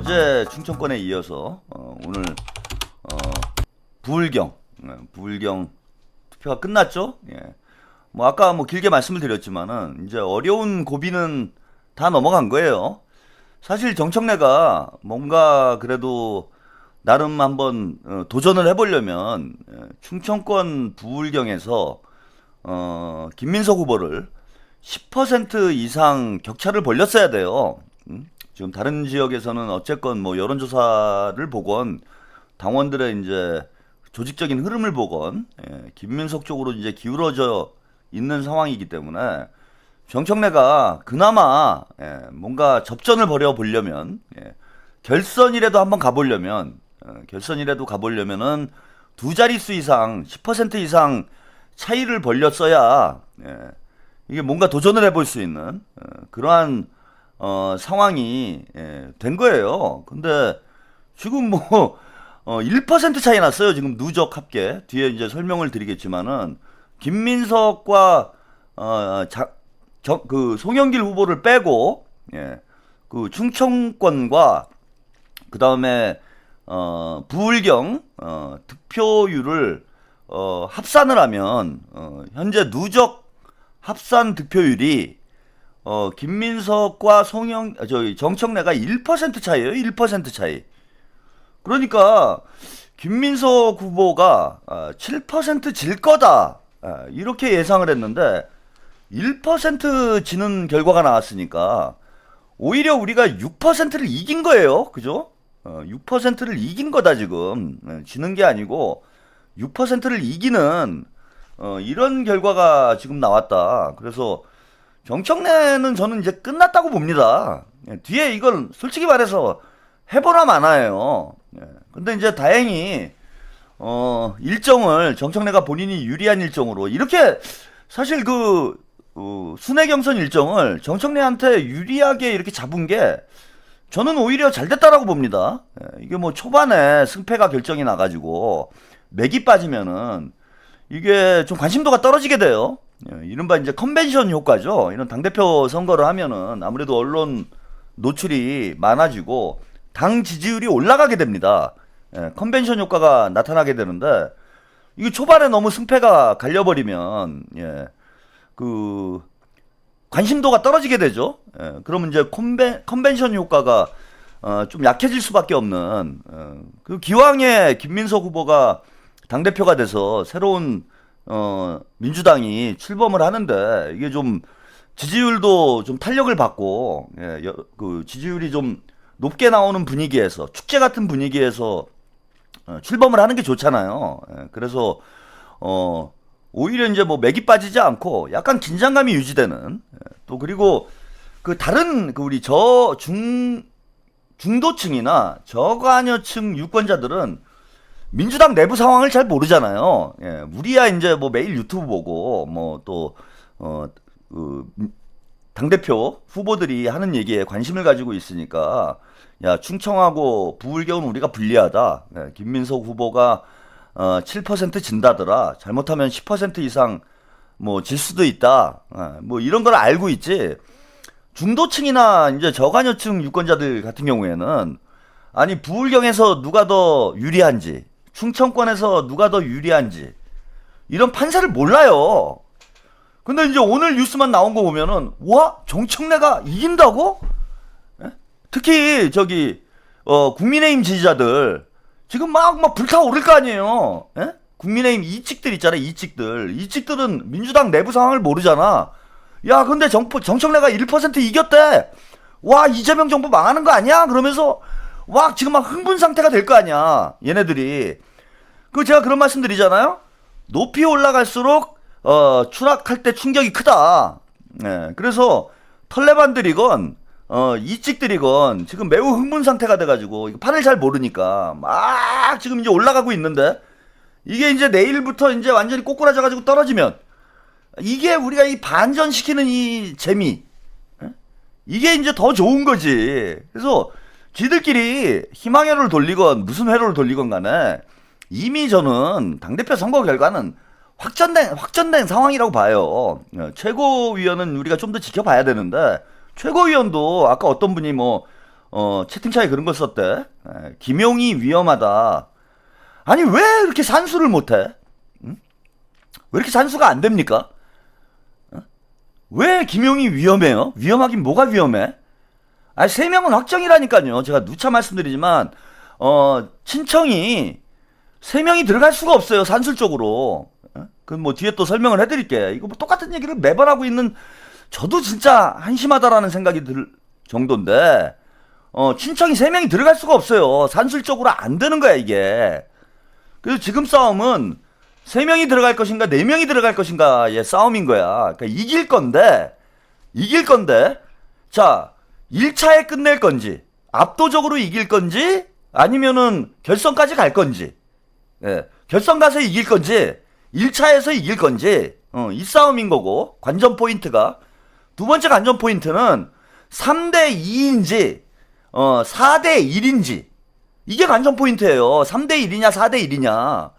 어제 충청권에 이어서 오늘 부울경 투표가 끝났죠. 예. 뭐 아까 뭐 길게 말씀을 드렸지만은 이제 어려운 고비는 다 넘어간 거예요. 사실 정청래가 뭔가 그래도 나름 한번 도전을 해보려면 충청권 부울경에서 김민석 후보를 10% 이상 격차를 벌렸어야 돼요. 지금 다른 지역에서는 어쨌건 뭐 여론조사를 보건 당원들의 이제 조직적인 흐름을 보건 김민석 쪽으로 이제 기울어져 있는 상황이기 때문에 정청래가 그나마 뭔가 접전을 벌여 보려면 결선이라도 한번 가보려면 결선이라도 가보려면은 두 자릿수 이상 10% 이상 차이를 벌렸어야 이게 뭔가 도전을 해볼 수 있는 그러한 상황이 된 거예요. 근데 지금 뭐 1% 차이 났어요. 지금 누적 합계 뒤에 이제 설명을 드리겠지만은 김민석과 그 송영길 후보를 빼고 그 충청권과 그 다음에 부울경 득표율을 합산을 하면 현재 누적 합산 득표율이 김민석과 정청래가 1% 차이에요. 1% 차이. 그러니까 김민석 후보가 7% 질 거다 이렇게 예상을 했는데 1% 지는 결과가 나왔으니까 오히려 우리가 6%를 이긴 거예요. 그죠? 6%를 이긴 거다 지금. 지는 게 아니고 6%를 이기는 이런 결과가 지금 나왔다. 그래서 정청래는 저는 이제 끝났다고 봅니다. 뒤에 이걸 솔직히 말해서 해보나 마나예요. 근데 이제 다행히 일정을 정청래가 본인이 유리한 일정으로 이렇게 사실 그 순회 경선 일정을 정청래한테 유리하게 이렇게 잡은 게 저는 오히려 잘 됐다라고 봅니다. 이게 뭐 초반에 승패가 결정이 나가지고 맥이 빠지면은 이게 좀 관심도가 떨어지게 돼요. 이른바 이제 컨벤션 효과죠. 이런 당대표 선거를 하면은 아무래도 언론 노출이 많아지고 당 지지율이 올라가게 됩니다. 컨벤션 효과가 나타나게 되는데 이게 초반에 너무 승패가 갈려버리면 그 관심도가 떨어지게 되죠. 그러면 이제 컨벤션 효과가 좀 약해질 수밖에 없는 그 기왕에 김민석 후보가 당대표가 돼서 새로운 민주당이 출범을 하는데 이게 좀 지지율도 좀 탄력을 받고 그 지지율이 좀 높게 나오는 분위기에서 축제 같은 분위기에서 출범을 하는 게 좋잖아요. 그래서 오히려 이제 뭐 맥이 빠지지 않고 약간 긴장감이 유지되는 또 그리고 그 다른 그 우리 중도층이나 저관여층 유권자들은 민주당 내부 상황을 잘 모르잖아요. 우리야 이제 뭐 매일 유튜브 보고 뭐 또 그 당대표 후보들이 하는 얘기에 관심을 가지고 있으니까 야 충청하고 부울경은 우리가 불리하다. 김민석 후보가 7% 진다더라. 잘못하면 10% 이상 뭐 질 수도 있다. 뭐 이런 걸 알고 있지. 중도층이나 이제 저관여층 유권자들 같은 경우에는 아니 부울경에서 누가 더 유리한지, 충청권에서 누가 더 유리한지 이런 판세를 몰라요. 근데 이제 오늘 뉴스만 나온 거 보면은 와 정청래가 이긴다고? 특히 저기 국민의힘 지지자들 지금 막 불타오를 거 아니에요. 국민의힘 이직들 있잖아요. 이직들은 민주당 내부 상황을 모르잖아. 야 근데 정청래가 1% 이겼대. 와 이재명 정부 망하는 거 아니야? 그러면서 와 지금 막 흥분 상태가 될 거 아니야. 얘네들이. 그 제가 그런 말씀 드리잖아요. 높이 올라갈수록 추락할 때 충격이 크다. 그래서 털레반들이건 이직들이건 지금 매우 흥분 상태가 돼가지고 판을 잘 모르니까 막 지금 이제 올라가고 있는데 이게 이제 내일부터 이제 완전히 꼬꾸라져가지고 떨어지면 이게 우리가 이 반전시키는 이 재미 이게 이제 더 좋은 거지. 그래서 지들끼리 희망회로를 돌리건 무슨 회로를 돌리건 간에 이미 저는 당대표 선거 결과는 확정된 상황이라고 봐요. 최고위원은 우리가 좀 더 지켜봐야 되는데 최고위원도 아까 어떤 분이 뭐 채팅창에 그런 걸 썼대. 김용이 위험하다. 아니 왜 이렇게 산수를 못해? 응? 왜 이렇게 산수가 안 됩니까? 왜 김용이 위험해요? 위험하긴 뭐가 위험해? 아니 3명은 확정이라니까요. 제가 누차 말씀드리지만 친청이 3명이 들어갈 수가 없어요. 산술적으로. 그 뭐 뒤에 또 설명을 해드릴게. 이거 뭐 똑같은 얘기를 매번 하고 있는 저도 진짜 한심하다라는 생각이 들 정도인데 친청이 3명이 들어갈 수가 없어요. 산술적으로 안 되는 거야 이게. 그래서 지금 싸움은 3명이 들어갈 것인가 4명이 들어갈 것인가의 싸움인 거야. 그러니까 이길 건데 자 1차에 끝낼 건지 압도적으로 이길 건지 아니면은 결선까지 갈 건지 결선 가서 이길 건지 1차에서 이길 건지 이 싸움인 거고 관전 포인트가 두 번째 관전 포인트는 3대 2인지 4대 1인지 이게 관전 포인트예요. 3대 1이냐 4대 1이냐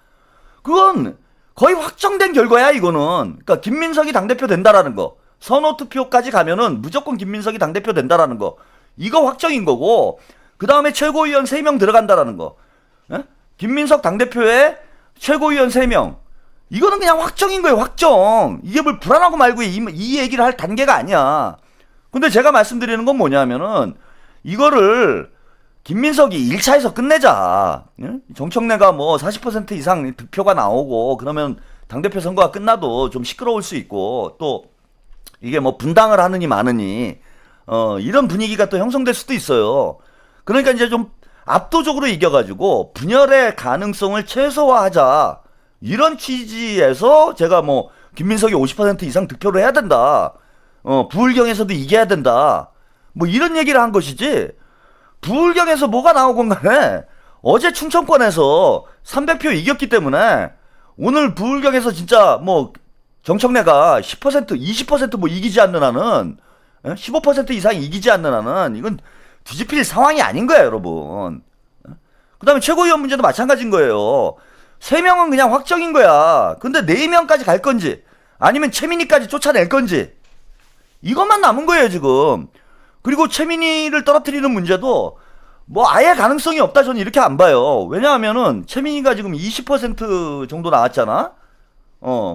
그건 거의 확정된 결과야 이거는. 그러니까 김민석이 당대표 된다라는 거 선호 투표까지 가면은 무조건 김민석이 당대표 된다라는 거 이거 확정인 거고 그 다음에 최고위원 3명 들어간다라는 거 김민석 당대표에 최고위원 3명 이거는 그냥 확정인 거예요. 확정. 이게 뭘 불안하고 말고 이 얘기를 할 단계가 아니야. 근데 제가 말씀드리는 건 뭐냐면은 이거를 김민석이 1차에서 끝내자. 정청래가 뭐 40% 이상 득표가 나오고 그러면 당대표 선거가 끝나도 좀 시끄러울 수 있고 또 이게 뭐 분당을 하느니 마느니 이런 분위기가 또 형성될 수도 있어요. 그러니까 이제 좀 압도적으로 이겨가지고 분열의 가능성을 최소화하자. 이런 취지에서 제가 뭐 김민석이 50% 이상 득표를 해야 된다. 부울경에서도 이겨야 된다. 뭐 이런 얘기를 한 것이지. 부울경에서 뭐가 나오건 간에 어제 충청권에서 300표 이겼기 때문에 오늘 부울경에서 진짜 뭐 정청래가 10% 20% 이기지 않는 한은 15% 이상 이기지 않는 한은 이건 뒤집힐 상황이 아닌 거예요 여러분. 그 다음에 최고위원 문제도 마찬가지인 거예요. 3명은 그냥 확정인 거야. 근데 4명까지 갈 건지 아니면 최민희까지 쫓아낼 건지 이것만 남은 거예요 지금. 그리고 최민희를 떨어뜨리는 문제도 뭐 아예 가능성이 없다 저는 이렇게 안 봐요. 왜냐하면은 최민희가 지금 20% 정도 나왔잖아.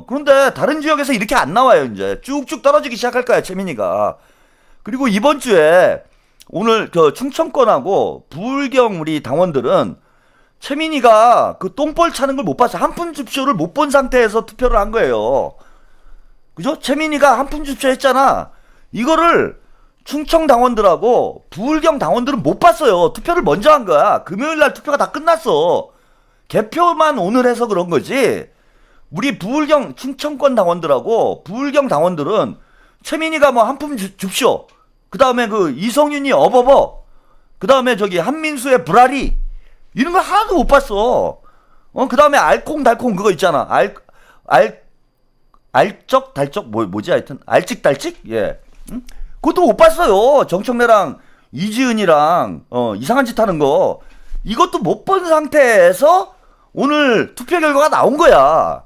그런데 다른 지역에서 이렇게 안 나와요. 이제 쭉쭉 떨어지기 시작할 거야 최민희가. 그리고 이번 주에 오늘 저 충청권하고 부울경 우리 당원들은 최민희가 그 똥볼 차는 걸 못 봤어. 한 푼 줍쇼를 못 본 상태에서 투표를 한 거예요. 그죠? 최민희가 한 푼 줍쇼 했잖아. 이거를 충청 당원들하고 부울경 당원들은 못 봤어요. 투표를 먼저 한 거야. 금요일날 투표가 다 끝났어. 개표만 오늘 해서 그런 거지. 우리 부울경 충청권 당원들하고 부울경 당원들은 최민희가 뭐 한 푼 줍쇼. 그 다음에 그 이성윤이 어버버. 그 다음에 저기 한민수의 불알이. 이런 거 하나도 못 봤어. 그 다음에 알콩달콩 그거 있잖아. 알적달적 뭐지 하여튼 알찍달찍 예. 응? 그것도 못 봤어요. 정청래랑 이지은이랑 이상한 짓 하는 거 이것도 못 본 상태에서 오늘 투표 결과가 나온 거야.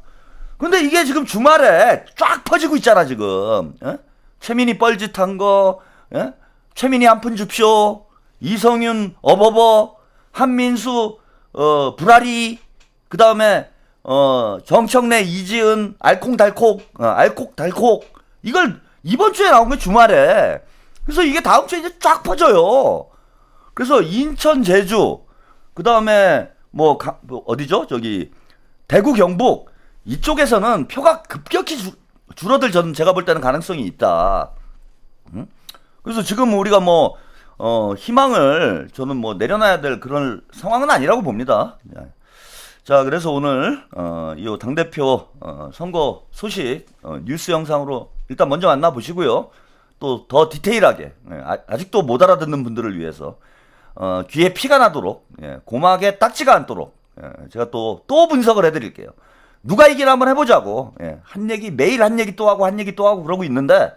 근데 이게 지금 주말에 쫙 퍼지고 있잖아 지금. 예? 최민희 뻘짓한 거 예? 최민희 한 푼 줍쇼 이성윤 어버버 한민수 불알이 그 다음에 정청래 이지은 알콩달콩 알콕달콕 이걸 이번 주에 나온 게 주말에. 그래서 이게 다음 주에 이제 쫙 퍼져요. 그래서 인천 제주 그 다음에 뭐 어디죠 저기 대구 경북 이쪽에서는 표가 급격히 줄어들 저는 제가 볼 때는 가능성이 있다. 응? 그래서 지금 우리가 뭐 희망을 저는 뭐 내려놔야 될 그런 상황은 아니라고 봅니다. 자, 그래서 오늘 이 당대표 선거 소식 뉴스 영상으로 일단 먼저 만나보시고요. 또 더 디테일하게 아직도 못 알아듣는 분들을 위해서 귀에 피가 나도록 고막에 딱지가 않도록 제가 또 분석을 해드릴게요. 누가 이기나 한번 해보자고. 한 얘기 매일 한 얘기 또 하고 한 얘기 또 하고 그러고 있는데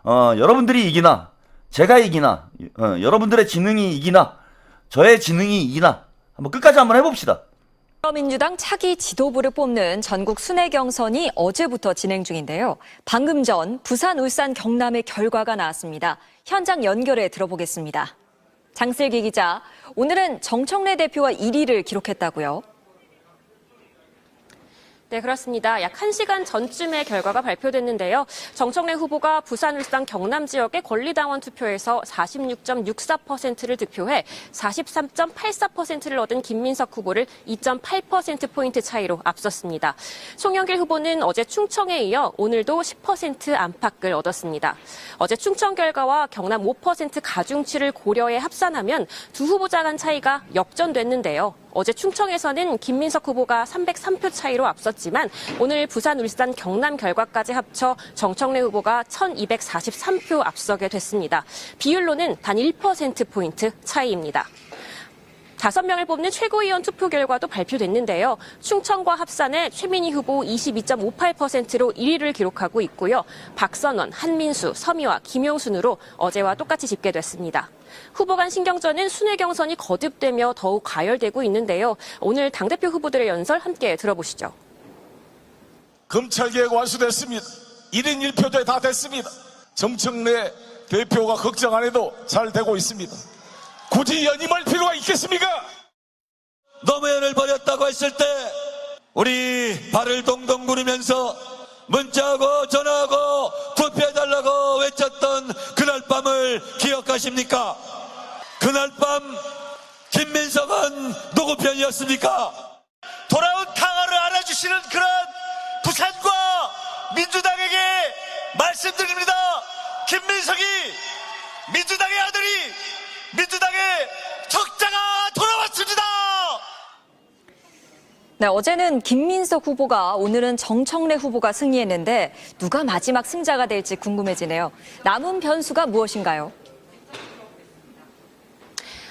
여러분들이 이기나 제가 이기나 여러분들의 지능이 이기나 저의 지능이 이기나 한번 끝까지 한번 해봅시다. 민주당 차기 지도부를 뽑는 전국 순회 경선이 어제부터 진행 중인데요. 방금 전 부산, 울산, 경남의 결과가 나왔습니다. 현장 연결해 들어보겠습니다. 장슬기 기자, 오늘은 정청래 대표가 1위를 기록했다고요? 네, 그렇습니다. 약 1시간 전쯤에 결과가 발표됐는데요. 정청래 후보가 부산, 울산, 경남 지역의 권리당원 투표에서 46.64%를 득표해 43.84%를 얻은 김민석 후보를 2.8%포인트 차이로 앞섰습니다. 송영길 후보는 어제 충청에 이어 오늘도 10% 안팎을 얻었습니다. 어제 충청 결과와 경남 5% 가중치를 고려해 합산하면 두 후보자 간 차이가 역전됐는데요. 어제 충청에서는 김민석 후보가 303표 차이로 앞섰지만 오늘 부산, 울산, 경남 결과까지 합쳐 정청래 후보가 1243표 앞서게 됐습니다. 비율로는 단 1%포인트 차이입니다. 5명을 뽑는 최고위원 투표 결과도 발표됐는데요. 충청과 합산해 최민희 후보 22.58%로 1위를 기록하고 있고요. 박선원, 한민수, 서미화, 김용순으로 어제와 똑같이 집계됐습니다. 후보 간 신경전은 순회 경선이 거듭되며 더욱 가열되고 있는데요. 오늘 당대표 후보들의 연설 함께 들어보시죠. 검찰개혁 완수됐습니다. 1인 1표제 다 됐습니다. 정청래 대표가 걱정 안 해도 잘 되고 있습니다. 굳이 연임할 필요가 있겠습니까? 노무현을 버렸다고 했을 때 우리 발을 동동 구르면서 문자하고 전화하고 투표해달라고 외쳤던 그날 밤을 기억하십니까? 그날 밤 김민석은 누구 편이었습니까? 돌아온 당화를 알아주시는 그런 부산과 민주당에게 말씀드립니다. 김민석이 민주당의 아들이 민주당의 적자가 돌아왔습니다. 네, 어제는 김민석 후보가, 오늘은 정청래 후보가 승리했는데 누가 마지막 승자가 될지 궁금해지네요. 남은 변수가 무엇인가요?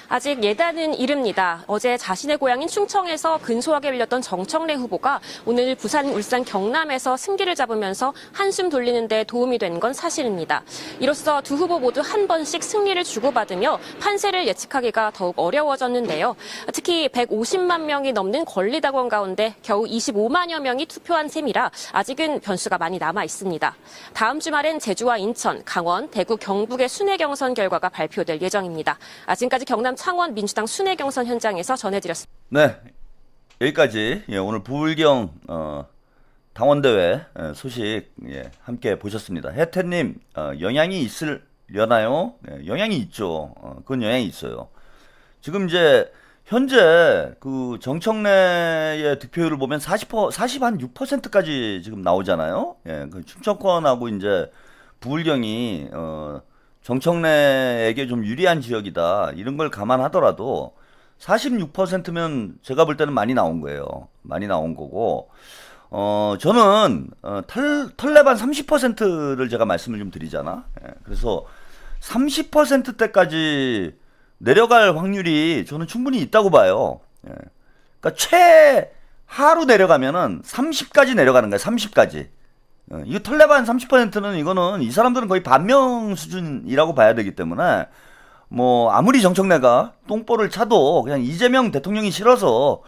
아직 예단은 이릅니다. 어제 자신의 고향인 충청에서 근소하게 밀렸던 정청래 후보가 오늘 부산, 울산, 경남에서 승기를 잡으면서 한숨 돌리는 데 도움이 된 건 사실입니다. 이로써 두 후보 모두 한 번씩 승리를 주고받으며 판세를 예측하기가 더욱 어려워졌는데요. 특히 150만 명이 넘는 권리당원 가운데 겨우 25만여 명이 투표한 셈이라 아직은 변수가 많이 남아 있습니다. 다음 주말엔 제주와 인천, 강원, 대구, 경북의 순회 경선 결과가 발표될 예정입니다. 지금까지 경남 창원 민주당 순회 경선 현장에서 전해드렸습니다. 네, 여기까지 오늘 부울경 당원대회 소식 함께 보셨습니다. 혜태님, 영향이 있으려나요? 네, 영향이 있죠. 그건 영향이 있어요. 지금 이제 현재 그 정청래의 득표율을 보면 46%까지 지금 나오잖아요. 예, 그 충청권하고 이제 부울경이 정청래에게 좀 유리한 지역이다. 이런 걸 감안하더라도 46%면 제가 볼 때는 많이 나온 거예요. 많이 나온 거고, 저는, 털레반 30%를 제가 말씀을 좀 드리잖아. 예, 그래서 30%대까지 내려갈 확률이 저는 충분히 있다고 봐요. 예. 그러니까 최하로 내려가면은 30까지 내려가는 거예요. 30까지. 이거 털레반 30%는 이거는 이 사람들은 거의 반명 수준이라고 봐야 되기 때문에 뭐 아무리 정청래가 똥볼을 차도 그냥 이재명 대통령이 싫어서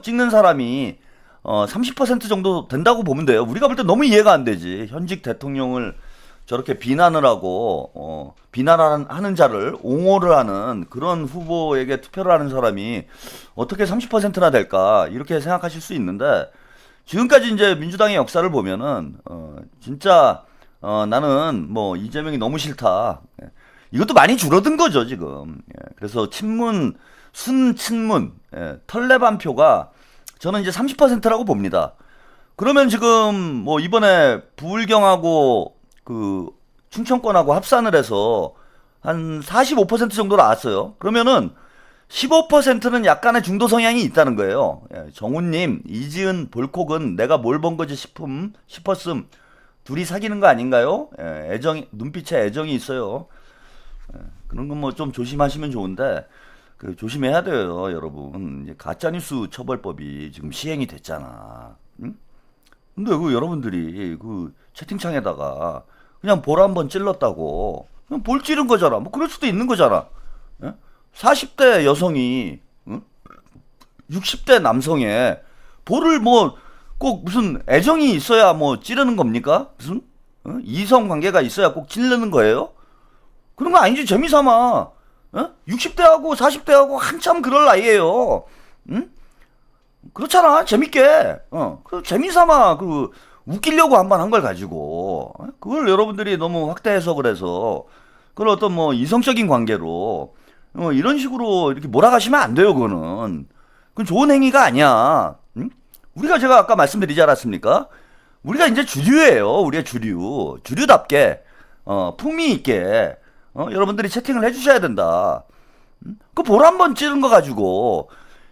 찍는 사람이 30% 정도 된다고 보면 돼요. 우리가 볼 때 너무 이해가 안 되지. 현직 대통령을 저렇게 비난을 하고 비난하는 자를 옹호를 하는 그런 후보에게 투표를 하는 사람이 어떻게 30%나 될까 이렇게 생각하실 수 있는데, 지금까지 이제 민주당의 역사를 보면은 진짜 나는 뭐 이재명이 너무 싫다. 이것도 많이 줄어든 거죠 지금. 그래서 친문, 순친문, 털레반 표가 저는 이제 30%라고 봅니다. 그러면 지금 뭐 이번에 부울경하고 그 충청권하고 합산을 해서 한 45% 정도 나왔어요. 그러면은 15%는 약간의 중도 성향이 있다는 거예요. 정우님, 이지은, 볼콕은 내가 뭘 본 거지 싶었음. 둘이 사귀는 거 아닌가요? 눈빛에 애정이 있어요. 그런 건 뭐 좀 조심하시면 좋은데, 조심해야 돼요, 여러분. 이제 가짜뉴스 처벌법이 지금 시행이 됐잖아. 응? 근데 여러분들이 채팅창에다가 그냥 볼 한번 찔렀다고, 그냥 볼 찌른 거잖아. 뭐 그럴 수도 있는 거잖아. 40대 여성이 60대 남성의 볼을 뭐 꼭 무슨 애정이 있어야 뭐 찌르는 겁니까? 무슨 이성 관계가 있어야 꼭 찌르는 거예요? 그런 거 아니지. 재미삼아 60대하고 40대하고 한참 그럴 나이에요. 응? 그렇잖아. 재밌게. 그 재미삼아 웃기려고 한 번 한 걸 가지고 그걸 여러분들이 너무 확대 해석을 해서 그걸 어떤 뭐 이성적인 관계로 이런 식으로 이렇게 몰아가시면 안 돼요. 그건 좋은 행위가 아니야. 응? 우리가 제가 아까 말씀드리지 않았습니까? 우리가 이제 주류예요. 우리의 주류답게 품위 있게 여러분들이 채팅을 해주셔야 된다. 그 볼 한 번 찌른 거 가지고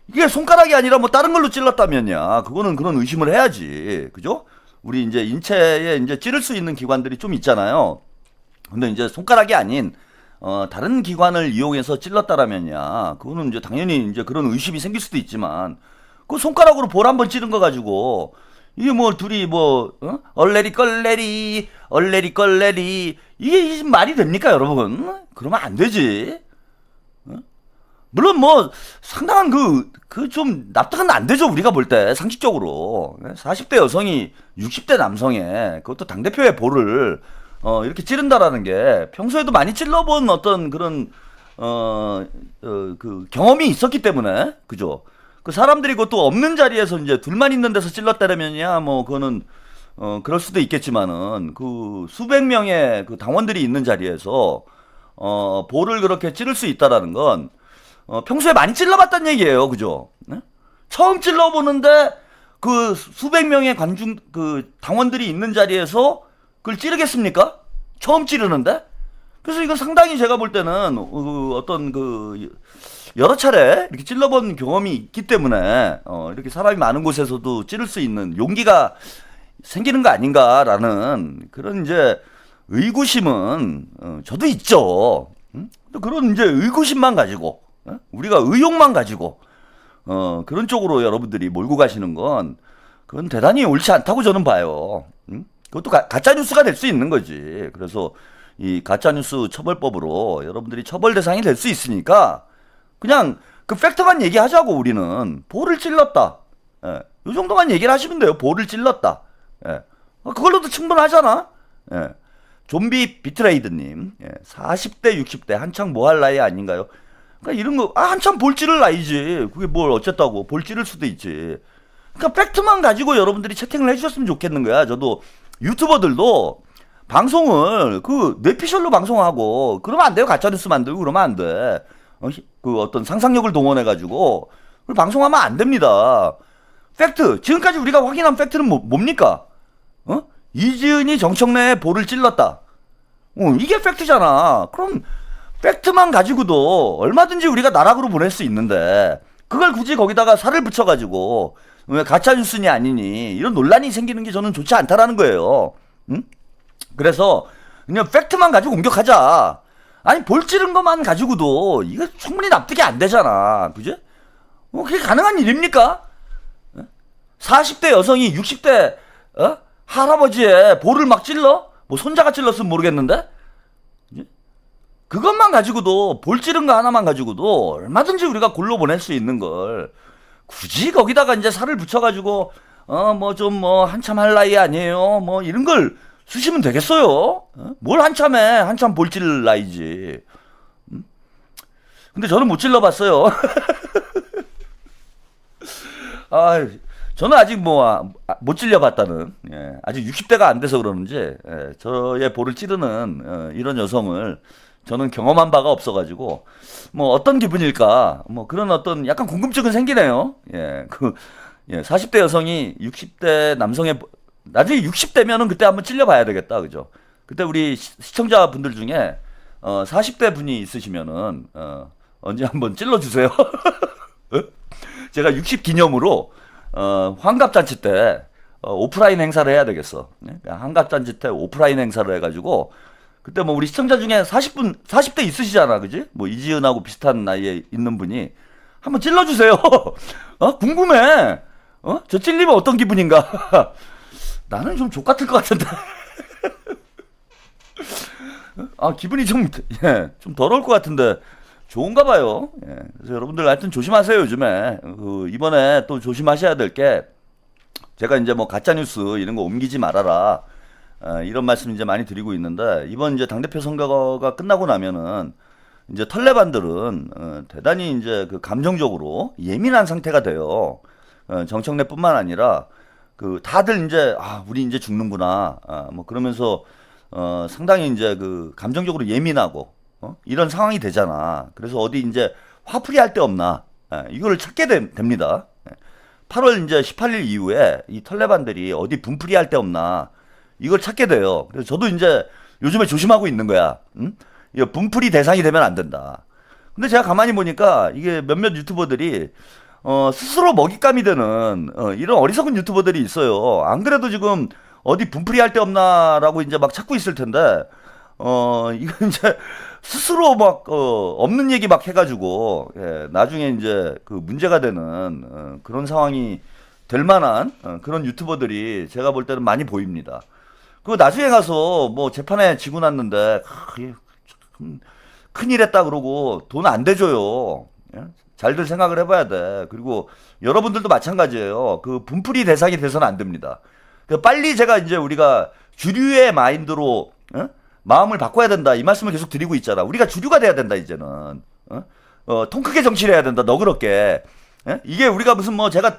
이게 손가락이 아니라 뭐 다른 걸로 찔렀다면야 그거는 그런 의심을 해야지. 그죠? 우리 이제 인체에 이제 찌를 수 있는 기관들이 좀 있잖아요. 근데 이제 손가락이 아닌 다른 기관을 이용해서 찔렀다라면야 그거는 이제 당연히 이제 그런 의심이 생길 수도 있지만 그 손가락으로 볼 한 번 찌른 거 가지고 이게 뭐 둘이 뭐 얼레리 껄레리 이게 말이 됩니까 여러분? 그러면 안 되지. 물론 뭐 상당한 그 좀 납득은 안 되죠. 우리가 볼 때 상식적으로 40대 여성이 60대 남성에 그것도 당대표의 볼을 이렇게 찌른다라는 게 평소에도 많이 찔러본 어떤 그런 그 경험이 있었기 때문에 그죠. 그 사람들이 그것도 없는 자리에서 이제 둘만 있는 데서 찔렀다면야 뭐 그거는 그럴 수도 있겠지만은 그 수백 명의 그 당원들이 있는 자리에서 볼을 그렇게 찌를 수 있다라는 건 평소에 많이 찔러봤단 얘기예요. 그죠? 네? 처음 찔러보는데 그 수백 명의 그 당원들이 있는 자리에서 그걸 찌르겠습니까? 처음 찌르는데? 그래서 이건 상당히 제가 볼 때는 어떤 여러 차례 이렇게 찔러본 경험이 있기 때문에 이렇게 사람이 많은 곳에서도 찌를 수 있는 용기가 생기는 거 아닌가라는 그런 이제 의구심은 저도 있죠. 또 그런 이제 의구심만 가지고 우리가 의욕만 가지고 그런 쪽으로 여러분들이 몰고 가시는 건 그건 대단히 옳지 않다고 저는 봐요. 그것도 가짜 뉴스가 될 수 있는 거지. 그래서 이 가짜 뉴스 처벌법으로 여러분들이 처벌 대상이 될 수 있으니까 그냥 그 팩트만 얘기하자고. 우리는 볼을 찔렀다. 예. 요 정도만 얘기를 하시면 돼요. 볼을 찔렀다. 예. 그걸로도 충분하잖아. 예. 좀비 비트레이드님, 40대 60대 한창 뭐 할 나이 아닌가요? 그러니까 이런 거 한참 볼 찌를 나이지. 그게 뭘 어쨌다고 볼 찌를 수도 있지. 그러니까 팩트만 가지고 여러분들이 채팅을 해주셨으면 좋겠는 거야. 저도 유튜버들도 방송을 뇌피셜로 방송하고 그러면 안 돼요. 가짜뉴스 만들고 그러면 안 돼. 그 어떤 상상력을 동원해가지고 그걸 방송하면 안 됩니다. 팩트, 지금까지 우리가 확인한 팩트는 뭡니까? 이지은이 정청래의 볼을 찔렀다. 이게 팩트잖아. 그럼 팩트만 가지고도 얼마든지 우리가 나락으로 보낼 수 있는데 그걸 굳이 거기다가 살을 붙여가지고 왜 가짜뉴스니 아니니 이런 논란이 생기는 게 저는 좋지 않다라는 거예요. 그래서 그냥 팩트만 가지고 공격하자. 아니 볼 찌른 것만 가지고도 이거 충분히 납득이 안 되잖아. 그지? 그게 가능한 일입니까? 40대 여성이 60대 할아버지의 볼을 막 찔러? 뭐 손자가 찔렀으면 모르겠는데? 그것만 가지고도 볼 찌른 거 하나만 가지고도 얼마든지 우리가 골로 보낼 수 있는 걸 굳이 거기다가 이제 살을 붙여가지고 뭐 좀 한참 할 나이 아니에요 뭐 이런 걸 쓰시면 되겠어요? 뭘 한참 볼 찔 나이지. 근데 저는 못 찔러봤어요. 저는 아직 못 찔려봤다는, 아직 60대가 안 돼서 그러는지, 저의 볼을 찌르는, 이런 여성을 저는 경험한 바가 없어가지고, 어떤 기분일까, 그런 어떤 약간 궁금증은 생기네요. 40대 여성이 60대 남성의, 나중에 60대면은 그때 한번 찔려봐야 되겠다, 그죠? 그때 우리 시청자분들 중에, 40대 분이 있으시면은, 언제 한번 찔러주세요. 제가 60 기념으로, 환갑잔치 때 오프라인 행사를 해야 되겠어. 환갑잔치 때 오프라인 행사를 해가지고 그때 우리 시청자 중에 40대 있으시잖아, 그지? 이지은하고 비슷한 나이에 있는 분이 한번 찔러주세요. 궁금해. 저 찔리면 어떤 기분인가? 나는 좀 족같을 것 같은데. 기분이 좀 더러울 것 같은데. 좋은가 봐요. 그래서 여러분들 하여튼 조심하세요, 요즘에. 이번에 또 조심하셔야 될 게, 제가 이제 가짜뉴스 이런 거 옮기지 말아라. 이런 말씀 이제 많이 드리고 있는데, 이번 이제 당대표 선거가 끝나고 나면은, 이제 털레반들은 대단히 이제 그 감정적으로 예민한 상태가 돼요. 정청래뿐만 아니라 그 다들 이제 우리 이제 죽는구나 뭐 그러면서 상당히 이제 그 감정적으로 예민하고 이런 상황이 되잖아. 그래서 어디 이제 화풀이 할 데 없나 이거를 찾게 됩니다. 8월 이제 18일 이후에 이 털레반들이 어디 분풀이 할 데 없나 이걸 찾게 돼요. 그래서 저도 이제 요즘에 조심하고 있는 거야. 이거 분풀이 대상이 되면 안 된다. 근데 제가 가만히 보니까 이게 몇몇 유튜버들이 스스로 먹잇감이 되는 이런 어리석은 유튜버들이 있어요. 안 그래도 지금 어디 분풀이 할 데 없나라고 이제 막 찾고 있을 텐데 이거 이제 스스로 막 없는 얘기 막 해가지고 나중에 이제 그 문제가 되는 그런 상황이 될 만한 그런 유튜버들이 제가 볼 때는 많이 보입니다. 그 나중에 가서 뭐 재판에 지고 났는데 큰일 했다 그러고 돈 안 대줘요. 잘들 생각을 해봐야 돼. 그리고 여러분들도 마찬가지예요. 그 분풀이 대상이 돼서는 안 됩니다. 빨리 제가 이제 우리가 주류의 마인드로 마음을 바꿔야 된다 이 말씀을 계속 드리고 있잖아. 우리가 주류가 돼야 된다 이제는. 통 크게 정치를 해야 된다 너그럽게. 이게 우리가 무슨 뭐 제가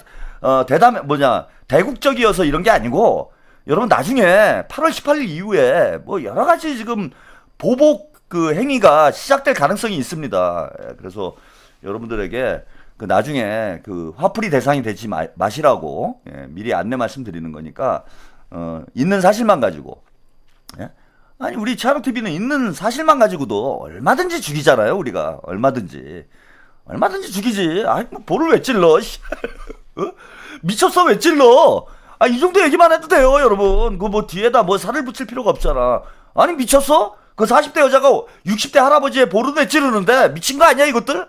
대국적이어서 이런 게 아니고 여러분 나중에 8월 18일 이후에 뭐 여러 가지 지금 보복 그 행위가 시작될 가능성이 있습니다. 그래서 여러분들에게 그 나중에 그 화풀이 대상이 되지 마시라고 미리 안내 말씀드리는 거니까 있는 사실만 가지고 아니 우리 차로 TV는 있는 사실만 가지고도 얼마든지 죽이잖아요. 우리가 얼마든지 죽이지. 아이 뭐 볼을 왜 찔러? 미쳤어 왜 찔러? 이 정도 얘기만 해도 돼요, 여러분. 그 뭐 뒤에다 뭐 살을 붙일 필요가 없잖아. 아니 미쳤어? 그 40대 여자가 60대 할아버지의 볼을 왜 찌르는데 미친 거 아니야 이것들?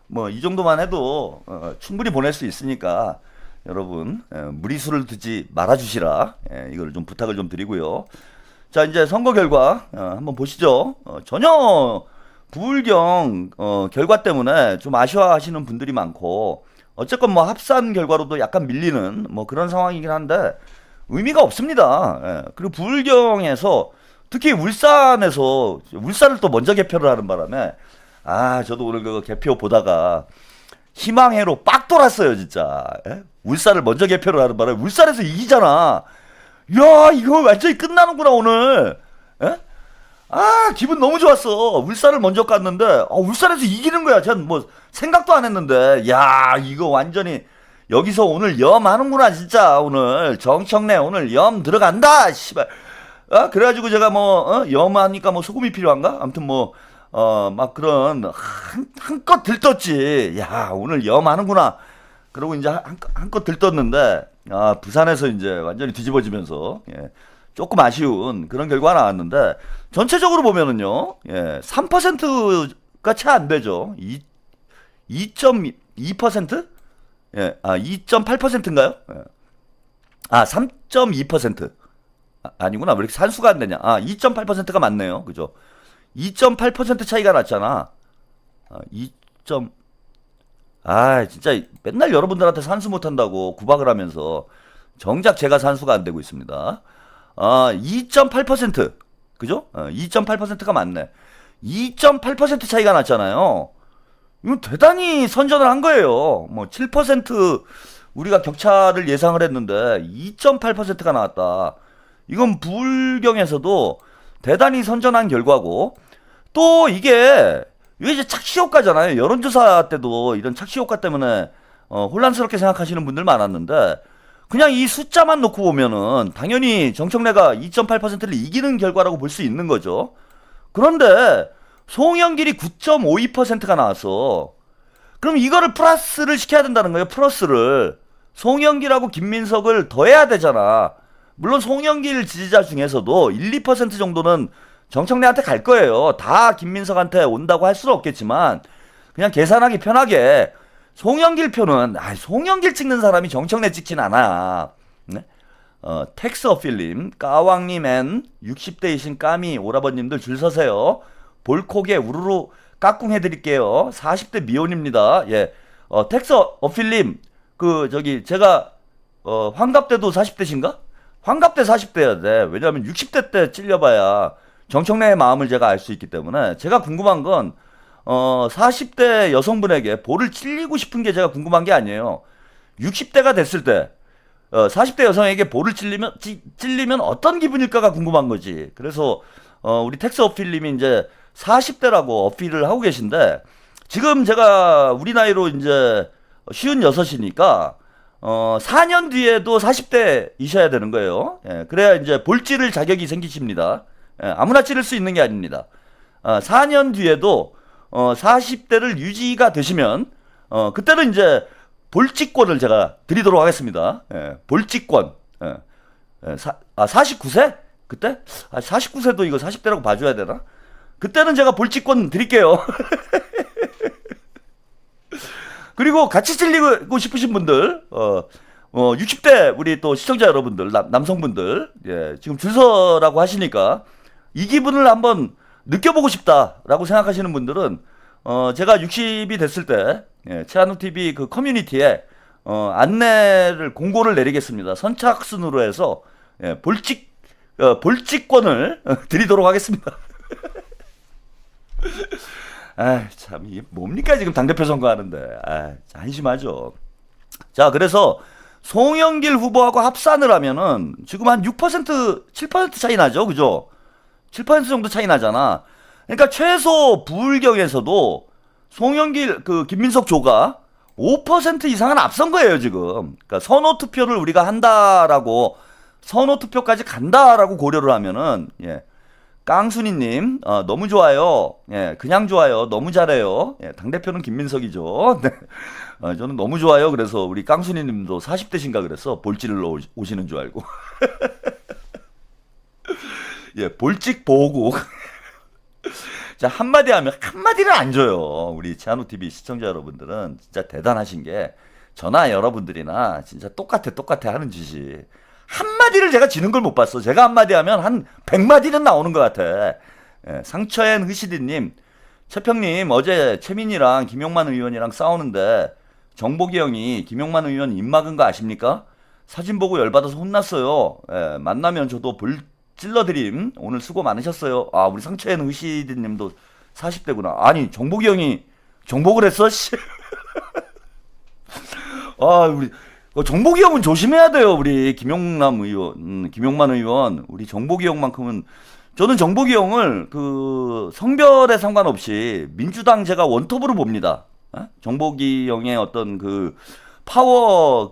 뭐 이 정도만 해도 충분히 보낼 수 있으니까 여러분 무리수를 두지 말아주시라. 이걸 좀 부탁을 좀 드리고요. 자 이제 선거 결과 한번 보시죠. 전혀 부울경 결과 때문에 좀 아쉬워하시는 분들이 많고 어쨌건 뭐 합산 결과로도 약간 밀리는 뭐 그런 상황이긴 한데 의미가 없습니다. 그리고 부울경에서 특히 울산을 또 먼저 개표를 하는 바람에 저도 오늘 그 개표 보다가 희망회로 빡 돌았어요 진짜. 울산을 먼저 개표를 하는 바람에 울산에서 이기잖아. 야 이거 완전히 끝나는구나 오늘. 기분 너무 좋았어. 울산을 먼저 깠는데 울산에서 이기는 거야. 전 뭐 생각도 안 했는데 야 이거 완전히 여기서 오늘 염 하는구나 진짜. 오늘 정청래 오늘 염 들어간다 씨발. 그래가지고 제가 염 하니까 뭐 소금이 필요한가? 아무튼 막 그런 한껏 들떴지. 야 오늘 염 하는구나. 그러고 이제 한껏 들떴는데 부산에서 이제 완전히 뒤집어지면서 조금 아쉬운 그런 결과가 나왔는데 전체적으로 보면은요 3%가 채 안 되죠. 2.2%? 2.8%인가요? 3.2%. 아니구나. 왜 이렇게 산수가 안 되냐. 2.8%가 맞네요. 그죠? 2.8% 차이가 났잖아. 진짜 맨날 여러분들한테 산수 못한다고 구박을 하면서 정작 제가 산수가 안 되고 있습니다. 2.8%. 그죠? 2.8%가 맞네. 2.8% 차이가 났잖아요. 이건 대단히 선전을 한 거예요. 뭐 7% 우리가 격차를 예상을 했는데 2.8%가 나왔다. 이건 부울경에서도 대단히 선전한 결과고 또 이게 이제 착시 효과잖아요. 여론조사 때도 이런 착시 효과 때문에 혼란스럽게 생각하시는 분들 많았는데 그냥 이 숫자만 놓고 보면은 당연히 정청래가 2.8%를 이기는 결과라고 볼 수 있는 거죠. 그런데 송영길이 9.52%가 나왔어. 그럼 이거를 플러스를 시켜야 된다는 거예요. 플러스를. 송영길하고 김민석을 더해야 되잖아. 물론 송영길 지지자 중에서도 1, 2% 정도는 정청래한테 갈 거예요. 다 김민석한테 온다고 할 수는 없겠지만 그냥 계산하기 편하게 송영길 표는 송영길 찍는 사람이 정청래 찍진 않아. 네? 텍스 어필님, 까왕님 앤 60대이신 까미 오라버님들 줄 서세요. 볼콕에 우르르 까꿍 해드릴게요. 40대 미혼입니다. 텍스 어필님 제가 환갑때도 40대신가? 환갑때 40대여야 돼. 왜냐하면 60대 때 찔려봐야 정청래의 마음을 제가 알 수 있기 때문에 제가 궁금한 건 40대 여성분에게 볼을 찔리고 싶은 게 제가 궁금한 게 아니에요. 60대가 됐을 때 40대 여성에게 볼을 찔리면 어떤 기분일까가 궁금한 거지. 그래서 우리 텍스 어필님이 이제 40대라고 어필을 하고 계신데, 지금 제가 우리 나이로 이제 56이니까 4년 뒤에도 40대이셔야 되는 거예요. 예, 그래야 이제 볼 찌를 자격이 생기십니다. 예, 아무나 찌를 수 있는 게 아닙니다. 4년 뒤에도 40대를 유지가 되시면 그때는 이제 볼찌권을 제가 드리도록 하겠습니다. 예, 볼찌권. 예. 49세? 그때? 49세도 이거 40대라고 봐줘야 되나? 그때는 제가 볼찌권 드릴게요. 그리고 같이 찔리고 싶으신 분들, 60대 우리 또 시청자 여러분들, 남성분들, 예, 지금 줄 서라고 하시니까 이 기분을 한번 느껴보고 싶다라고 생각하시는 분들은, 제가 60이 됐을 때, 예, 최한욱TV 그 커뮤니티에, 안내를, 공고를 내리겠습니다. 선착순으로 해서, 예, 볼직권을 드리도록 하겠습니다. 아, 참, 이게 뭡니까, 지금 당대표 선거하는데. 아, 한심하죠. 자, 그래서 송영길 후보하고 합산을 하면은 지금 한 6%, 7% 차이 나죠, 그죠? 7% 정도 차이 나잖아. 그러니까 최소 부울경에서도 송영길, 김민석 조가 5% 이상은 앞선 거예요, 지금. 그러니까 선호 투표를 우리가 한다라고, 선호 투표까지 간다라고 고려를 하면은, 예. 깡순이님, 너무 좋아요. 예, 그냥 좋아요. 너무 잘해요. 예, 당대표는 김민석이죠. 네. 저는 너무 좋아요. 그래서 우리 깡순이님도 40대신가 그래서 볼찌를 오시는 줄 알고. 예, 볼찍 보호국. 자, 한마디 하면 한마디를 안 줘요. 우리 최한욱TV 시청자 여러분들은 진짜 대단하신 게, 저나 여러분들이나 진짜 똑같아 하는 짓이. 한마디를 제가 지는 걸 못 봤어. 제가 한마디 하면 한 100마디는 나오는 것 같아. 예, 상처엔 흐시디님, 최평님, 어제 최민희랑 김용만 의원이랑 싸우는데 정복이 형이 김용만 의원 입 막은 거 아십니까? 사진 보고 열받아서 혼났어요. 예, 만나면 저도 볼 찔러드림. 오늘 수고 많으셨어요. 아, 우리 상처엔 흐시디님도 40대구나. 아니, 정복이 형이 정복을 했어? 씨. 아, 우리 정복이 형은 조심해야 돼요. 우리 김용남 의원, 김용만 의원, 우리 정복이 형만큼은, 저는 정복이 형을 성별에 상관없이 민주당 제가 원톱으로 봅니다. 정복이 형의 어떤 파워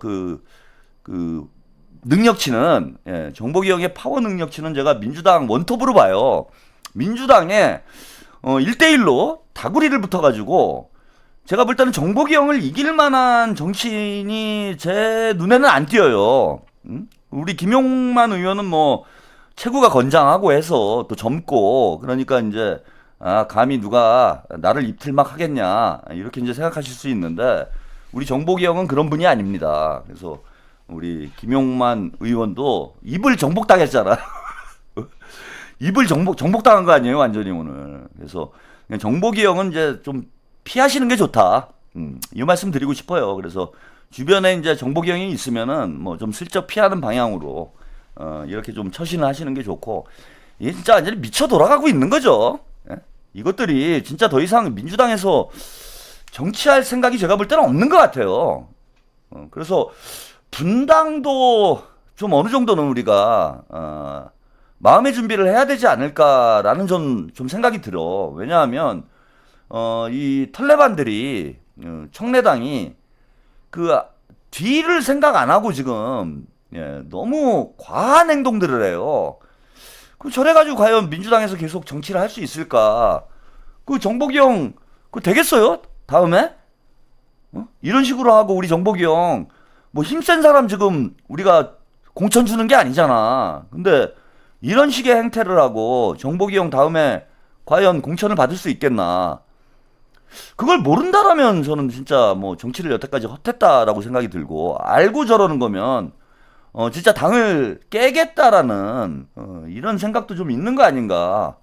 능력치는, 예, 정복이 형의 파워 능력치는 제가 민주당 원톱으로 봐요. 민주당에 1대1로 다구리를 붙어가지고, 제가 볼 때는 정복이 형을 이길 만한 정치인이 제 눈에는 안 띄어요. 우리 김용만 의원은 뭐 체구가 건장하고 해서 또 젊고, 그러니까 이제 감히 누가 나를 입틀막 하겠냐 이렇게 이제 생각하실 수 있는데, 우리 정복이 형은 그런 분이 아닙니다. 그래서 우리 김용만 의원도 입을 정복당했잖아. 입을 정복당한 거 아니에요, 완전히 오늘. 그래서 정복이 형은 이제 좀 피하시는 게 좋다. 이 말씀 드리고 싶어요. 그래서 주변에 이제 정복이 형이 있으면은 뭐 좀 슬쩍 피하는 방향으로 이렇게 좀 처신을 하시는 게 좋고, 이게 진짜 완전히 미쳐 돌아가고 있는 거죠. 예? 이것들이 진짜 더 이상 민주당에서 정치할 생각이 제가 볼 때는 없는 것 같아요. 그래서 분당도 좀 어느 정도는 우리가 마음의 준비를 해야 되지 않을까라는 좀 생각이 들어. 왜냐하면 이 털레반들이, 청래당이 뒤를 생각 안 하고 지금, 예, 너무 과한 행동들을 해요. 저래가지고 과연 민주당에서 계속 정치를 할 수 있을까? 정복이 형, 되겠어요? 다음에? 이런 식으로 하고 우리 정복이 형, 뭐 힘센 사람 지금 우리가 공천 주는 게 아니잖아. 근데 이런 식의 행태를 하고 정복이 형 다음에 과연 공천을 받을 수 있겠나? 그걸 모른다라면 저는 진짜 뭐 정치를 여태까지 헛했다라고 생각이 들고, 알고 저러는 거면 진짜 당을 깨겠다라는 이런 생각도 좀 있는 거 아닌가.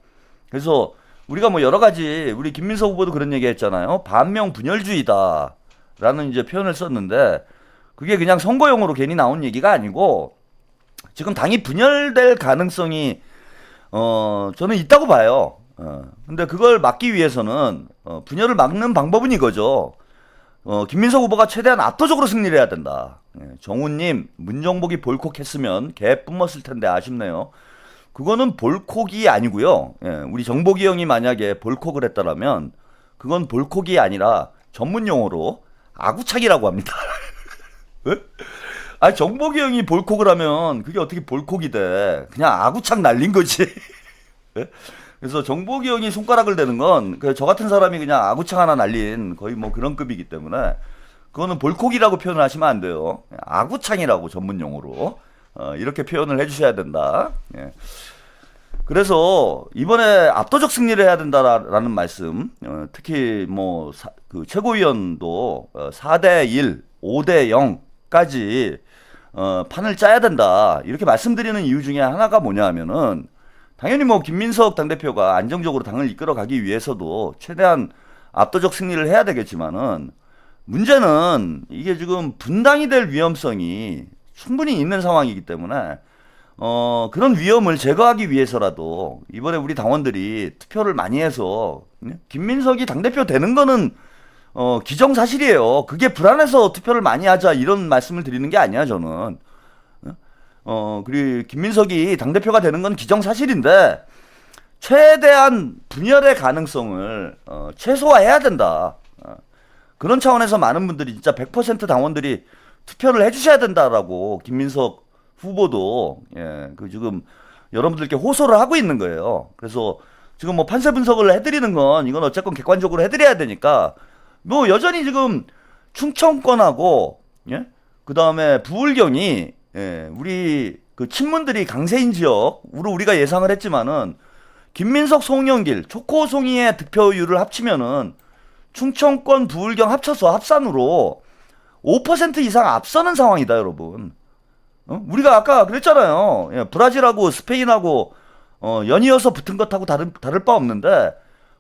그래서 우리가 뭐 여러 가지, 우리 김민석 후보도 그런 얘기 했잖아요. 반명 분열주의다라는 이제 표현을 썼는데, 그게 그냥 선거용으로 괜히 나온 얘기가 아니고, 지금 당이 분열될 가능성이 저는 있다고 봐요. 근데 그걸 막기 위해서는 분열을 막는 방법은 이거죠. 김민석 후보가 최대한 압도적으로 승리를 해야 된다. 정우님, 문정복이 볼콕했으면 개 뿜었을 텐데 아쉽네요. 그거는 볼콕이 아니고요. 우리 정복이 형이 만약에 볼콕을 했다라면 그건 볼콕이 아니라 전문 용어로 아구착이라고 합니다. 아니, 정복이 형이 볼콕을 하면 그게 어떻게 볼콕이 돼? 그냥 아구착 날린 거지. 그래서 정복이 형이 손가락을 대는 건 저 같은 사람이 그냥 아구창 하나 날린 거의 뭐 그런 급이기 때문에 그거는 볼콕이라고 표현을 하시면 안 돼요. 아구창이라고 전문 용어로 이렇게 표현을 해주셔야 된다. 예. 그래서 이번에 압도적 승리를 해야 된다라는 말씀, 특히 뭐 그 최고위원도 4대1, 5대0까지 판을 짜야 된다 이렇게 말씀드리는 이유 중에 하나가 뭐냐 하면은 당연히 뭐 김민석 당대표가 안정적으로 당을 이끌어가기 위해서도 최대한 압도적 승리를 해야 되겠지만은 문제는 이게 지금 분당이 될 위험성이 충분히 있는 상황이기 때문에 그런 위험을 제거하기 위해서라도 이번에 우리 당원들이 투표를 많이 해서 김민석이 당대표 되는 거는 기정사실이에요. 그게 불안해서 투표를 많이 하자 이런 말씀을 드리는 게 아니야 저는. 그리고 김민석이 당대표가 되는 건 기정사실인데 최대한 분열의 가능성을 최소화해야 된다. 그런 차원에서 많은 분들이 진짜 100% 당원들이 투표를 해주셔야 된다라고 김민석 후보도 그 지금 여러분들께 호소를 하고 있는 거예요. 그래서 지금 뭐 판세 분석을 해드리는 건 이건 어쨌건 객관적으로 해드려야 되니까 뭐 여전히 지금 충청권하고 그 다음에 부울경이 우리 그 친문들이 강세인 지역으로 우리가 예상을 했지만은 김민석, 송영길, 초코송이의 득표율을 합치면은 충청권, 부울경 합쳐서 합산으로 5% 이상 앞서는 상황이다, 여러분. 우리가 아까 그랬잖아요. 브라질하고 스페인하고 연이어서 붙은 것하고 다를 바 없는데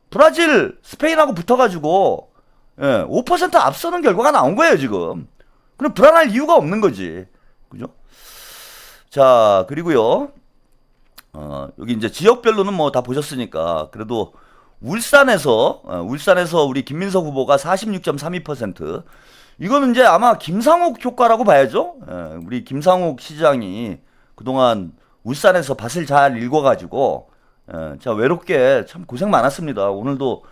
브라질, 스페인하고 붙어가지고 5% 앞서는 결과가 나온 거예요, 지금. 그럼 불안할 이유가 없는 거지. 그죠? 자, 그리고요. 여기 이제 지역별로는 뭐 다 보셨으니까 그래도 울산에서 우리 김민석 후보가 46.32%. 이거는 이제 아마 김상욱 효과라고 봐야죠. 우리 김상욱 시장이 그동안 울산에서 밭을 잘 읽어가지고 자 외롭게 참 고생 많았습니다. 오늘도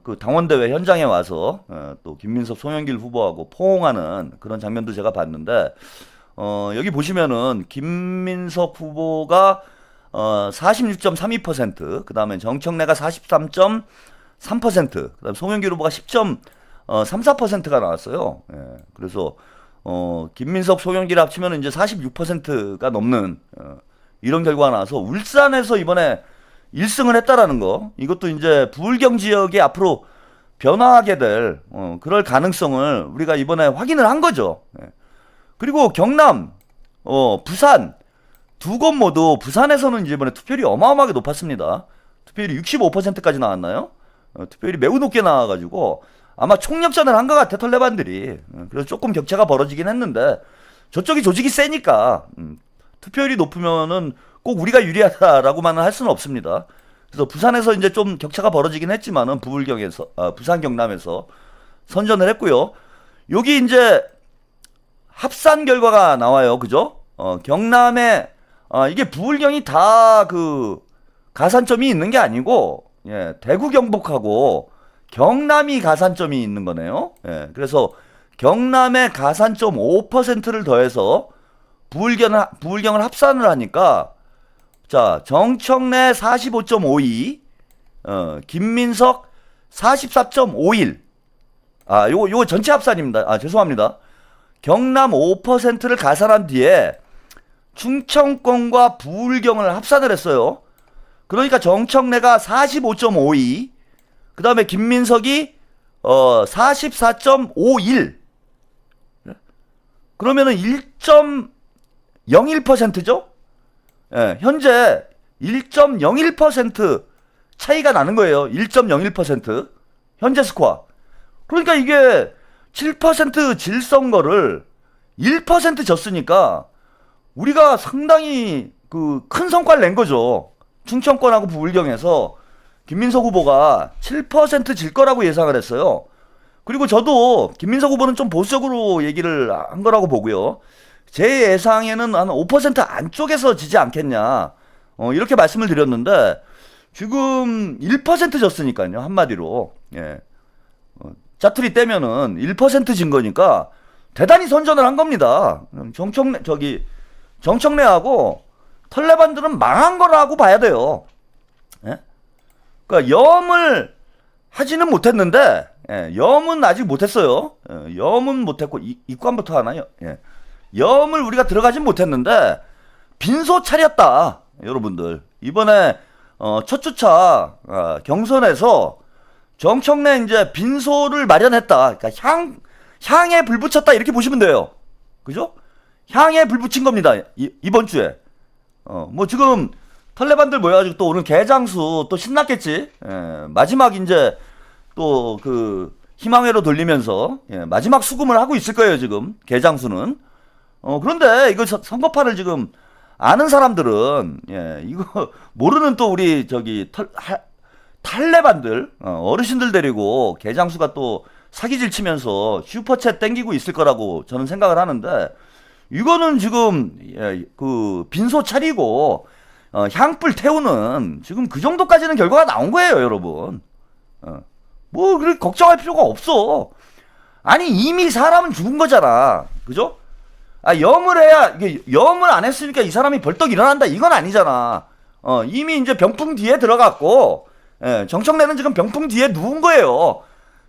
그 당원대회 현장에 와서 또 김민석, 송영길 후보하고 포옹하는 그런 장면도 제가 봤는데 여기 보시면은 김민석 후보가 46.32%, 그 다음에 정청래가 43.3%, 그 다음에 송영길 후보가 10.34%가 나왔어요. 그래서 김민석, 송영길 합치면 이제 46%가 넘는 이런 결과가 나와서 울산에서 이번에 1승을 했다라는 거, 이것도 이제 부울경 지역이 앞으로 변화하게 될 그럴 가능성을 우리가 이번에 확인을 한 거죠. 그리고 경남, 부산 두 곳 모두 부산에서는 이제 이번에 투표율이 어마어마하게 높았습니다. 투표율이 65%까지 나왔나요? 투표율이 매우 높게 나와가지고 아마 총력전을 한 것 같아, 털레반들이. 그래서 조금 격차가 벌어지긴 했는데 저쪽이 조직이 세니까 투표율이 높으면은 꼭 우리가 유리하다라고만은 할 수는 없습니다. 그래서 부산에서 이제 좀 격차가 벌어지긴 했지만은 부산 경남에서 선전을 했고요. 여기 이제 합산 결과가 나와요, 그죠? 경남에 이게 부울경이 다 그 가산점이 있는 게 아니고 대구 경북하고 경남이 가산점이 있는 거네요. 그래서 경남의 가산점 5%를 더해서 부울경을 합산을 하니까 자 정청래 45.52, 김민석 44.51. 요거 전체 합산입니다. 죄송합니다. 경남 5%를 가산한 뒤에 충청권과 부울경을 합산을 했어요. 그러니까 정청래가 45.52, 그 다음에 김민석이 44.51. 그러면은 1.01%죠? 현재 1.01% 차이가 나는 거예요. 1.01% 현재 스코어. 그러니까 이게 7% 질선 거를 1% 졌으니까 우리가 상당히 그 큰 성과를 낸 거죠. 충청권하고 부울경에서 김민석 후보가 7%질 거라고 예상을 했어요. 그리고 저도 김민석 후보는 좀 보수적으로 얘기를 한 거라고 보고요. 제 예상에는 한 5% 안쪽에서 지지 않겠냐. 이렇게 말씀을 드렸는데 지금 1% 졌으니까요. 한마디로. 예. 짜투리 떼면은 1%진 거니까 대단히 선전을 한 겁니다. 정청래하고 털레반들은 망한 거라고 봐야 돼요. 예? 그러니까 염을 하지는 못했는데, 예, 염은 아직 못했어요. 예, 염은 못했고, 입관부터 하나요? 예. 염을 우리가 들어가진 못했는데, 빈소 차렸다. 여러분들. 이번에, 첫 주차, 경선에서 정청래 이제 빈소를 마련했다. 그러니까 향에 불 붙였다. 이렇게 보시면 돼요. 그죠? 향에 불 붙인 겁니다. 이번 주에. 뭐 지금 털레반들 모여가지고 또 오늘 개장수 또 신났겠지. 예, 마지막 이제 또 그 희망회로 돌리면서 예, 마지막 수금을 하고 있을 거예요 지금 개장수는. 그런데 이거 선거판을 지금 아는 사람들은 예, 이거 모르는 또 우리 저기 탈레반들 어르신들 데리고 개장수가 또 사기질 치면서 슈퍼챗 땡기고 있을 거라고 저는 생각을 하는데. 이거는 지금 예, 그 빈소 차리고 향불 태우는 지금 그 정도까지는 결과가 나온 거예요, 여러분. 뭐 그렇게 걱정할 필요가 없어. 아니 이미 사람은 죽은 거잖아, 그죠? 염을 해야 이게 염을 안 했으니까 이 사람이 벌떡 일어난다 이건 아니잖아. 이미 이제 병풍 뒤에 들어갔고 예, 정청래는 지금 병풍 뒤에 누운 거예요.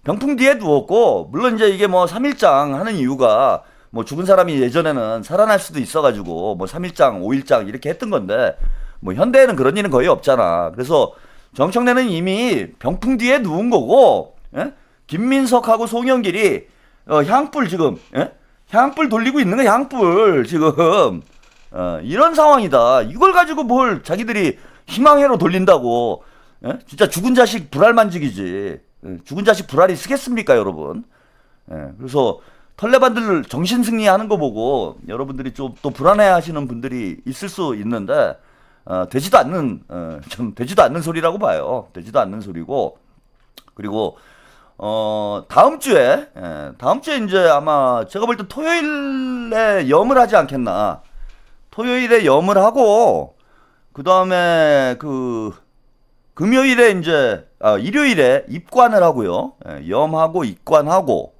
병풍 뒤에 누웠고 물론 이제 이게 뭐 3일장 하는 이유가 뭐 죽은 사람이 예전에는 살아날 수도 있어가지고 뭐 3일장 5일장 이렇게 했던 건데 뭐 현대에는 그런 일은 거의 없잖아. 그래서 정청래는 이미 병풍 뒤에 누운 거고 예? 김민석하고 송영길이 향불 지금 예? 향불 돌리고 있는 거 향불 지금 이런 상황이다. 이걸 가지고 뭘 자기들이 희망회로 돌린다고 예? 진짜 죽은 자식 불알 만지기지. 예? 죽은 자식 불알이 쓰겠습니까 여러분. 예? 그래서 털레반들 정신 승리하는 거 보고 여러분들이 좀 또 불안해하시는 분들이 있을 수 있는데 되지도 않는 소리라고 봐요. 되지도 않는 소리고 그리고 다음 주에 이제 아마 제가 볼 때 토요일에 염을 하지 않겠나. 토요일에 염을 하고 그 다음에 그 금요일에 이제 일요일에 입관을 하고요. 염하고 입관하고.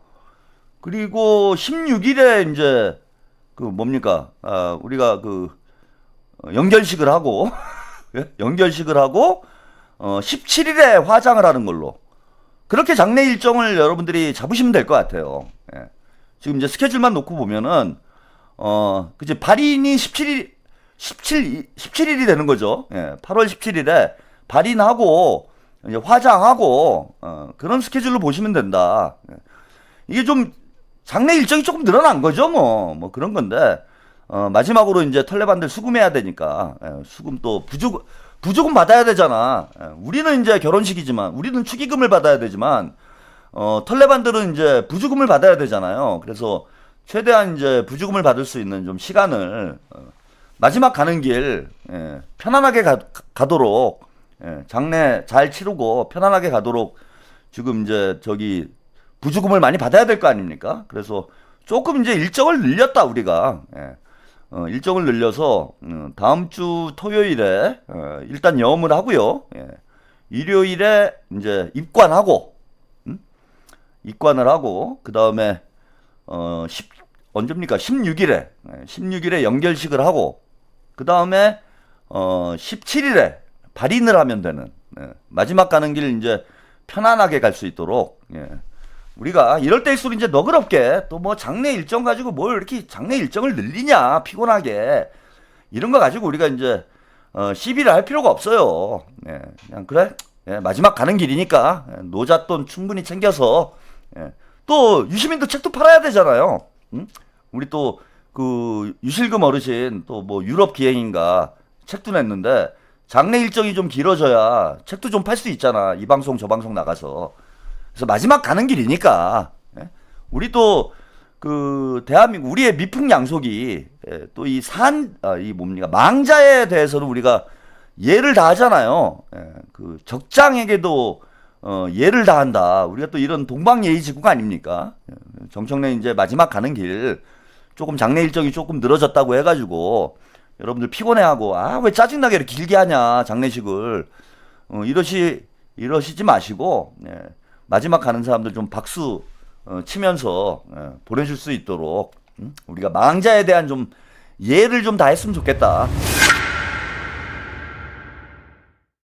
그리고 16일에 이제 그 뭡니까 우리가 그 연결식을 하고 연결식을 하고 17일에 화장을 하는 걸로 그렇게 장례 일정을 여러분들이 잡으시면 될 것 같아요. 예. 지금 이제 스케줄만 놓고 보면은 그치 발인이 17일이 되는 거죠. 예. 8월 17일에 발인하고 이제 화장하고 그런 스케줄로 보시면 된다. 예. 이게 좀 장례 일정이 조금 늘어난 거죠, 뭐 그런 건데, 마지막으로 이제 털레반들 수금해야 되니까, 수금 또 부조금 받아야 되잖아. 우리는 이제 결혼식이지만, 우리는 축의금을 받아야 되지만, 털레반들은 이제 부조금을 받아야 되잖아요. 그래서 최대한 이제 부조금을 받을 수 있는 좀 시간을, 마지막 가는 길, 편안하게 가도록, 장례 잘 치르고 편안하게 가도록 지금 이제 저기, 부조금을 많이 받아야 될 거 아닙니까? 그래서 조금 이제 일정을 늘렸다 우리가 일정을 늘려서 다음 주 토요일에 일단 염을 하고요. 일요일에 이제 입관하고 입관을 하고 그 다음에 언제입니까? 16일에 연결식을 하고 그 다음에 17일에 발인을 하면 되는 마지막 가는 길 이제 편안하게 갈 수 있도록. 우리가 이럴 때일수록 이제 너그럽게 또 뭐 장례 일정 가지고 뭘 이렇게 장례 일정을 늘리냐 피곤하게 이런 거 가지고 우리가 이제 시비를 할 필요가 없어요. 그냥 그래 마지막 가는 길이니까 노잣돈 충분히 챙겨서 또 유시민도 책도 팔아야 되잖아요. 응? 우리 또 그 유실금 어르신 또 뭐 유럽 기행인가 책도 냈는데 장례 일정이 좀 길어져야 책도 좀 팔 수 있잖아. 이 방송 저 방송 나가서. 그래서 마지막 가는 길이니까 우리 또 그 대한민국 우리의 미풍양속이 또 이 뭡니까 망자에 대해서는 우리가 예를 다하잖아요. 예, 그 적장에게도 예를 다한다. 우리가 또 이런 동방예의지국 아닙니까? 예, 정청래 이제 마지막 가는 길 조금 장례 일정이 조금 늘어졌다고 해가지고 여러분들 피곤해하고 왜 짜증나게 이렇게 길게 하냐 장례식을 이러시지 마시고 예, 마지막 가는 사람들 좀 박수 치면서 보내줄 수 있도록 우리가 망자에 대한 좀 예를 좀 다했으면 좋겠다.